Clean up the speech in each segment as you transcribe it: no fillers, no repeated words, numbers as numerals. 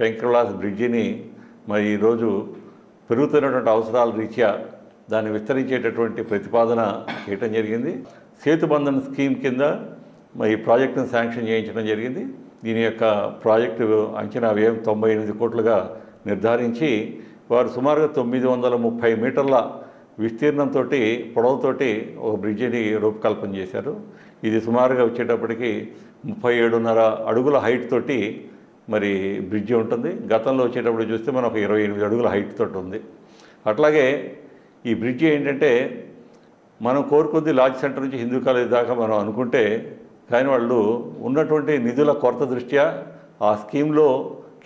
శంకర్లాస్ బ్రిడ్జిని మరి ఈరోజు పెరుగుతున్నటువంటి అవసరాల రీత్యా దాన్ని విస్తరించేటటువంటి ప్రతిపాదన చేయటం జరిగింది. సేతుబంధన్ స్కీమ్ కింద మరి ఈ ప్రాజెక్టును శాంక్షన్ చేయించడం జరిగింది. దీని యొక్క ప్రాజెక్టు అంచనా వ్యయం 98 కోట్లుగా నిర్ధారించి వారు సుమారుగా 930 మీటర్ల విస్తీర్ణంతో పొడవుతోటి ఒక బ్రిడ్జిని రూపకల్పన చేశారు. ఇది సుమారుగా వచ్చేటప్పటికి 37.5 అడుగుల హైట్ తోటి మరి బ్రిడ్జి ఉంటుంది. గతంలో వచ్చేటప్పుడు చూస్తే మనకు 28 అడుగుల హైట్ తోటి ఉంది. అట్లాగే ఈ బ్రిడ్జి ఏంటంటే మనం కోరుకుంది లాడ్జ్ సెంటర్ నుంచి హిందూ కాలేజ్ దాకా మనం అనుకుంటే, కానీ వాళ్ళు ఉన్నటువంటి నిధుల కొరత దృష్ట్యా ఆ స్కీమ్లో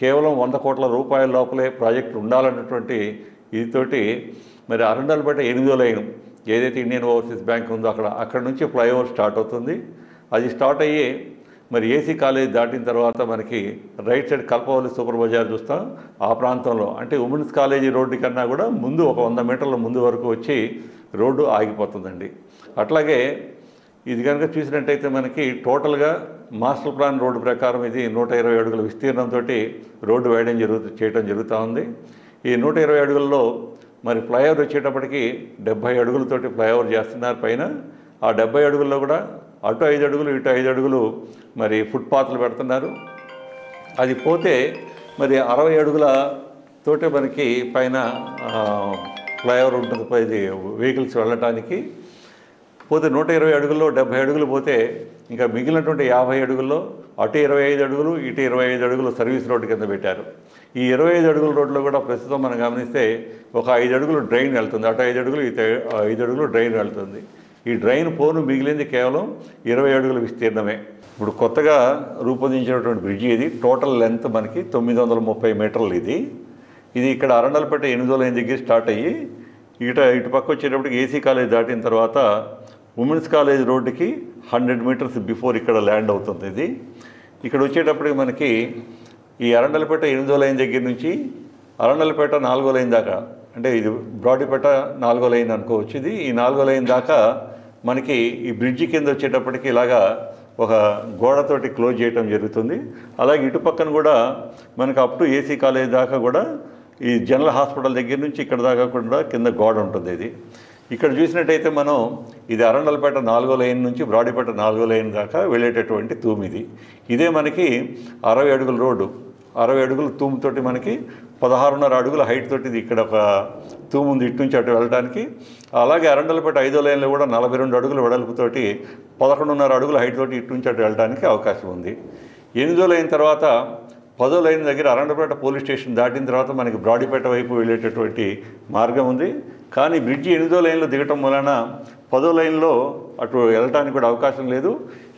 కేవలం 100 కోట్ల రూపాయల లోపలే ప్రాజెక్టు ఉండాలన్నటువంటి ఇదితోటి మరి అరండల్పేట 8వ లైన్ ఏదైతే ఇండియన్ ఓవర్సీస్ బ్యాంక్ ఉందో అక్కడ నుంచి ఫ్లైఓవర్ స్టార్ట్ అవుతుంది. అది స్టార్ట్ అయ్యి మరి ఏసీ కాలేజ్ దాటిన తర్వాత మనకి రైట్ సైడ్ కల్పవల్లి సూపర్ బజార్ చూస్తాం. ఆ ప్రాంతంలో అంటే ఉమెన్స్ కాలేజీ రోడ్డు కన్నా కూడా ముందు ఒక 100 మీటర్ల ముందు వరకు వచ్చి రోడ్డు ఆగిపోతుందండి. అట్లాగే ఇది కనుక చూసినట్టయితే మనకి టోటల్గా మాస్టర్ ప్లాన్ రోడ్డు ప్రకారం ఇది 120 అడుగుల విస్తీర్ణంతో రోడ్డు వేయడం చేయడం జరుగుతూ ఉంది. ఈ 120 అడుగుల్లో మరి ఫ్లైఓవర్ వచ్చేటప్పటికి 70 అడుగులతోటి ఫ్లైఓవర్ చేస్తున్నారు పైన. ఆ 70 అడుగుల్లో కూడా అటు 5 అడుగులు ఇటు 5 అడుగులు మరి ఫుట్పాత్లు పెడుతున్నారు. అది పోతే మరి 60 అడుగుల తోటే మనకి పైన ఫ్లైఓవర్ ఉంటుంది ఇది వెహికల్స్ వెళ్ళటానికి. పోతే 120 అడుగుల్లో 70 అడుగులు పోతే ఇంకా మిగిలినటువంటి 50 అడుగుల్లో అటు 25 అడుగులు ఇటు 25 అడుగులు సర్వీస్ రోడ్డు కింద పెట్టారు. ఈ 25 అడుగుల రోడ్లో కూడా ప్రస్తుతం మనం గమనిస్తే ఒక 5 అడుగులు డ్రైన్ వెళ్తుంది, అటు 5 అడుగులు ఇటు 5 అడుగులు డ్రైన్ వెళ్తుంది. ఈ డ్రైన్ పోను మిగిలింది కేవలం 20 అడుగుల విస్తీర్ణమే. ఇప్పుడు కొత్తగా రూపొందించినటువంటి బ్రిడ్జి ఇది. టోటల్ లెంత్ మనకి 930 మీటర్లు. ఇది ఇక్కడ అరండల్పేట 8వ లైన్ దగ్గర స్టార్ట్ అయ్యి ఇటు పక్క వచ్చేటప్పటికి ఏసీ కాలేజ్ దాటిన తర్వాత ఉమెన్స్ కాలేజ్ రోడ్డుకి 100 మీటర్స్ బిఫోర్ ఇక్కడ ల్యాండ్ అవుతుంది. ఇది ఇక్కడ వచ్చేటప్పటికి మనకి ఈ అరండల్పేట 8వ లైన్ దగ్గర నుంచి అరండల్పేట 4వ లైన్ దాకా, అంటే ఇది బ్రాడీపేట 4వ లైన్ అనుకోవచ్చు. ఈ 4వ లైన్ దాకా మనకి ఈ బ్రిడ్జి కింద వచ్చేటప్పటికి ఇలాగా ఒక గోడతోటి క్లోజ్ చేయడం జరుగుతుంది. అలాగే ఇటు పక్కన కూడా మనకు అప్ టు ఏసీ కాలేజ్ దాకా కూడా ఈ జనరల్ హాస్పిటల్ దగ్గర నుంచి ఇక్కడ దాకా కూడా కింద గోడ ఉంటుంది. ఇది ఇక్కడ చూసినట్టయితే మనం ఇది అరండల్పేట 4వ లైన్ నుంచి బ్రాడీపేట 4వ లైన్ దాకా వెళ్ళేటటువంటి తూము ఇది. ఇదే మనకి 60 అడుగుల రోడ్డు, 60 అడుగుల తూముతోటి మనకి 16.5 అడుగుల హైట్ తోటి ఇది ఇక్కడ ఒక తూము ఉంది ఇటు నుంచి అటు వెళ్ళడానికి. అలాగే అరండల్పేట 5వ లైన్లో కూడా 42 అడుగుల వెడల్పుతోటి 11.5 అడుగుల హైట్ తోటి ఇటు నుంచి అటు వెళ్ళడానికి అవకాశం ఉంది. 8వ లైన్ తర్వాత 10వ లైన్ దగ్గర అరండల్పేట పోలీస్ స్టేషన్ దాటిన తర్వాత మనకి బ్రాడీపేట వైపు వెళ్ళేటటువంటి మార్గం ఉంది. కానీ బ్రిడ్జి 8వ లైన్లో దిగటం వలన 10వ లైన్లో అటు వెళ్ళడానికి కూడా అవకాశం లేదు.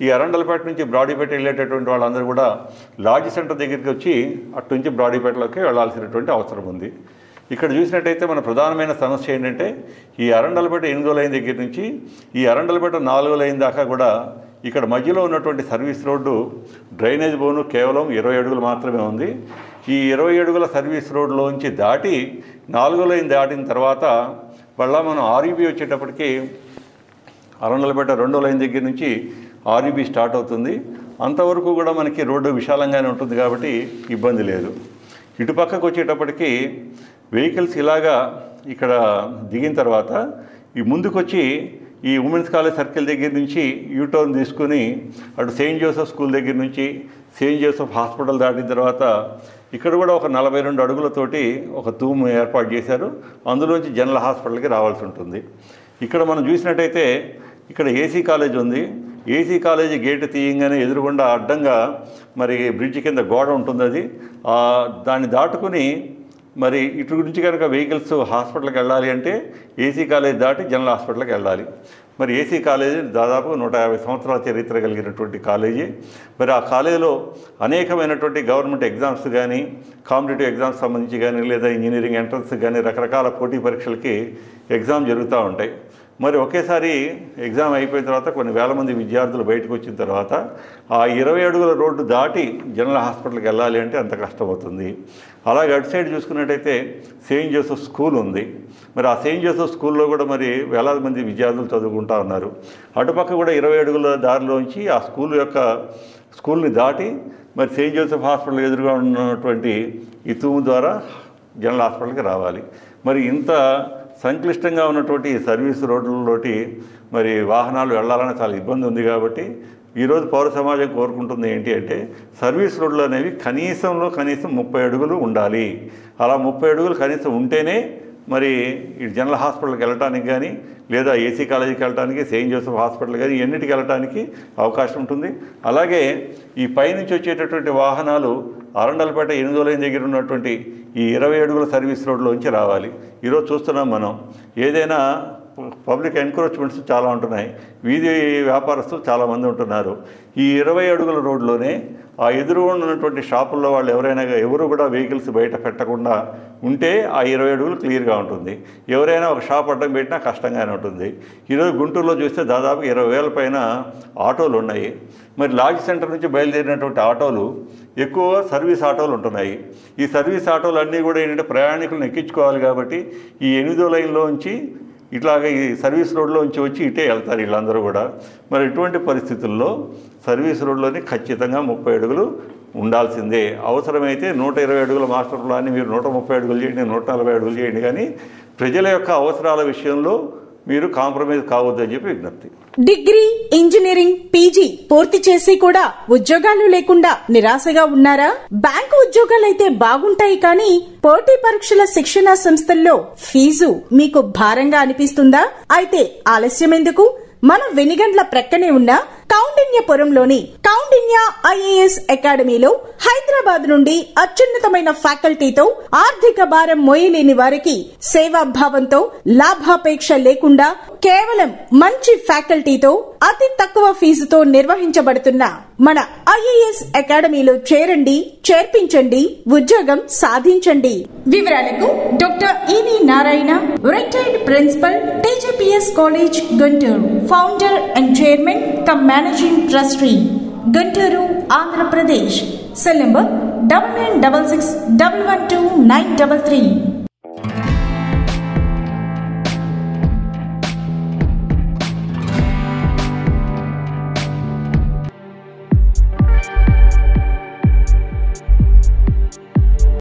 ఈ అరండల్పేట నుంచి బ్రాడీపేట వెళ్ళేటటువంటి వాళ్ళందరూ కూడా లాడ్జ్ సెంటర్ దగ్గరికి వచ్చి అటు నుంచి బ్రాడీపేటలోకి వెళ్ళాల్సినటువంటి అవసరం ఉంది. ఇక్కడ చూసినట్టయితే మన ప్రధానమైన సమస్య ఏంటంటే ఈ అరండల్పేట 8వ లైన్ దగ్గర నుంచి ఈ అరండల్పేట 4వ లైన్ దాకా కూడా ఇక్కడ మధ్యలో ఉన్నటువంటి సర్వీస్ రోడ్డు డ్రైనేజ్ బోను కేవలం 20 అడుగులు మాత్రమే ఉంది. ఈ 20 అడుగుల సర్వీస్ రోడ్లోంచి దాటి 4వ లైన్ దాటిన తర్వాత మళ్ళీ మనం ఆర్ఈబీ వచ్చేటప్పటికి అరండల్పేట 2వ లైన్ దగ్గర నుంచి ఆర్ఈబీ స్టార్ట్ అవుతుంది. అంతవరకు కూడా మనకి రోడ్డు విశాలంగానే ఉంటుంది కాబట్టి ఇబ్బంది లేదు. ఇటు పక్కకు వచ్చేటప్పటికి వెహికల్స్ ఇలాగా ఇక్కడ దిగిన తర్వాత ఈ ముందుకొచ్చి ఈ ఉమెన్స్ కాలేజ్ సర్కిల్ దగ్గర నుంచి యూటర్న్ తీసుకుని అటు సెయింట్ జోసెఫ్ స్కూల్ దగ్గర నుంచి సెయింట్ జోసెఫ్ హాస్పిటల్ దాటిన తర్వాత ఇక్కడ కూడా ఒక 42 అడుగులతోటి ఒక తూము ఏర్పాటు చేశారు. అందులోంచి జనరల్ హాస్పిటల్కి రావాల్సి ఉంటుంది. ఇక్కడ మనం చూసినట్టయితే ఇక్కడ ఏసీ కాలేజ్ ఉంది. ఏసీ కాలేజీ గేటు తీయంగానే ఎదురుగుండా అడ్డంగా మరి బ్రిడ్జి కింద గోడ ఉంటుంది. అది దాన్ని దాటుకుని మరి ఇటు నుంచి కనుక వెహికల్స్ హాస్పిటల్కి వెళ్ళాలి అంటే ఏసీ కాలేజ్ దాటి జనరల్ హాస్పిటల్కి వెళ్ళాలి. మరి ఏసీ కాలేజీ దాదాపు 150 సంవత్సరాల చరిత్ర కలిగినటువంటి కాలేజీ. మరి ఆ కాలేజీలో అనేకమైనటువంటి గవర్నమెంట్ ఎగ్జామ్స్ కానీ కాంపిటేటివ్ ఎగ్జామ్స్ సంబంధించి కానీ లేదా ఇంజనీరింగ్ ఎంట్రన్స్ కానీ రకరకాల పోటీ పరీక్షలకి ఎగ్జామ్ జరుగుతూ ఉంటాయి. మరి ఒకేసారి ఎగ్జామ్ అయిపోయిన తర్వాత కొన్ని వేల మంది విద్యార్థులు బయటకు వచ్చిన తర్వాత ఆ 20 అడుగుల రోడ్డు దాటి జనరల్ హాస్పిటల్కి వెళ్ళాలి అంటే అంత కష్టమవుతుంది. అలాగే అటు సైడ్ చూసుకున్నట్టయితే సెయింట్ జోసెఫ్ స్కూల్ ఉంది. మరి ఆ సెయింట్ జోసెఫ్ స్కూల్లో కూడా మరి వేలాది మంది విద్యార్థులు చదువుకుంటూ ఉన్నారు. అటుపక్క కూడా 20 అడుగుల దారిలోంచి ఆ స్కూల్ని దాటి మరి సెయింట్ జోసెఫ్ హాస్పిటల్ ఎదురుగా ఉన్నటువంటి ఈ తూము ద్వారా జనరల్ హాస్పిటల్కి రావాలి. మరి ఇంత సంక్లిష్టంగా ఉన్నటువంటి సర్వీస్ రోడ్లతోటి మరి వాహనాలు వెళ్ళాలని చాలా ఇబ్బంది ఉంది. కాబట్టి ఈరోజు పౌర సమాజం కోరుకుంటుంది ఏంటి అంటే సర్వీస్ రోడ్లు అనేవి కనీసం 30 అడుగులు ఉండాలి. అలా 30 అడుగులు కనీసం ఉంటేనే మరి ఈ జనరల్ హాస్పిటల్కి వెళ్ళటానికి కానీ లేదా ఏసీ కాలేజీకి వెళ్ళటానికి సెయింట్ జోసెఫ్ హాస్పిటల్ కానీ ఎన్నిటికి వెళ్ళటానికి అవకాశం ఉంటుంది. అలాగే ఈ పైనుంచి వచ్చేటటువంటి వాహనాలు అరండలపేట 8వ లైన్ దగ్గర ఉన్నటువంటి ఈ 20 అడుగుల సర్వీస్ రోడ్లోంచి రావాలి. ఈరోజు చూస్తున్నాం మనం ఏదైనా పబ్లిక్ ఎన్క్రోచ్మెంట్స్ చాలా ఉంటున్నాయి. వీధి వ్యాపారస్తులు చాలామంది ఉంటున్నారు. ఈ 20 అడుగుల రోడ్లోనే ఆ ఎదురుగా ఉన్నటువంటి షాపుల్లో వాళ్ళు ఎవరు కూడా వెహికల్స్ బయట పెట్టకుండా ఉంటే ఆ 20 అడుగులు క్లియర్గా ఉంటుంది. ఎవరైనా ఒక షాప్ అడ్డం పెట్టినా కష్టంగానే ఉంటుంది. ఈరోజు గుంటూరులో చూస్తే దాదాపు 20,000 పైన ఆటోలు ఉన్నాయి. మరి లాడ్జ్ సెంటర్ నుంచి బయలుదేరినటువంటి ఆటోలు ఎక్కువ సర్వీస్ ఆటోలు ఉంటున్నాయి. ఈ సర్వీస్ ఆటోలు అన్నీ కూడా ఏంటంటే ప్రయాణికులను ఎక్కించుకోవాలి. కాబట్టి ఈ 8వ లైన్లోంచి ఇట్లాగే ఈ సర్వీస్ రోడ్లోంచి వచ్చి ఇటే వెళ్తారు వీళ్ళందరూ కూడా. మరి ఇటువంటి పరిస్థితుల్లో సర్వీస్ రోడ్లోనే ఖచ్చితంగా 30 అడుగులు ఉండాల్సిందే. అవసరమైతే 120 అడుగుల మాస్టర్ ప్లాన్ని మీరు 130 అడుగులు చేయండి, 140 అడుగులు చేయండి. కానీ ప్రజల యొక్క అవసరాల విషయంలో మీరు కాంప్రమైజ్ కావద్దని చెప్పి విజ్ఞప్తి. డిగ్రీ, ఇంజనీరింగ్, పీజీ పూర్తి చేసి కూడా ఉద్యోగాలు లేకుండా నిరాశగా ఉన్నారా? బ్యాంకు ఉద్యోగాలైతే బాగుంటాయి, కానీ పోటీ పరీక్షల శిక్షణా సంస్థల్లో ఫీజు మీకు భారంగా అనిపిస్తుందా? అయితే ఆలస్యం ఎందుకు? మన వెనిగండ్ల ప్రక్కనే ఉన్న కౌండిన్యపురంలోని కౌండిన్య ఐఏఎస్ అకాడమీలో హైదరాబాద్ నుండి అత్యున్నతమైన ఫ్యాకల్టీతో ఆర్థిక భారం మోయలేని వారికి సేవాభావంతో లాభాపేక్ష లేకుండా కేవలం మంచి ఫ్యాకల్టీతో అతి తక్కువ ఫీజుతో నిర్వహించబడుతున్న మన ఐఏఎస్ అకాడమీలో చేరండి, చేర్పించండి, ఉద్యోగం సాధించండి. వివరాలకు doctor E V Narayana, retired principal, TGPS college, Guntur, founder and chairman cum managing trustee, Guntur, Andhra Pradesh. Cell number 9966112933.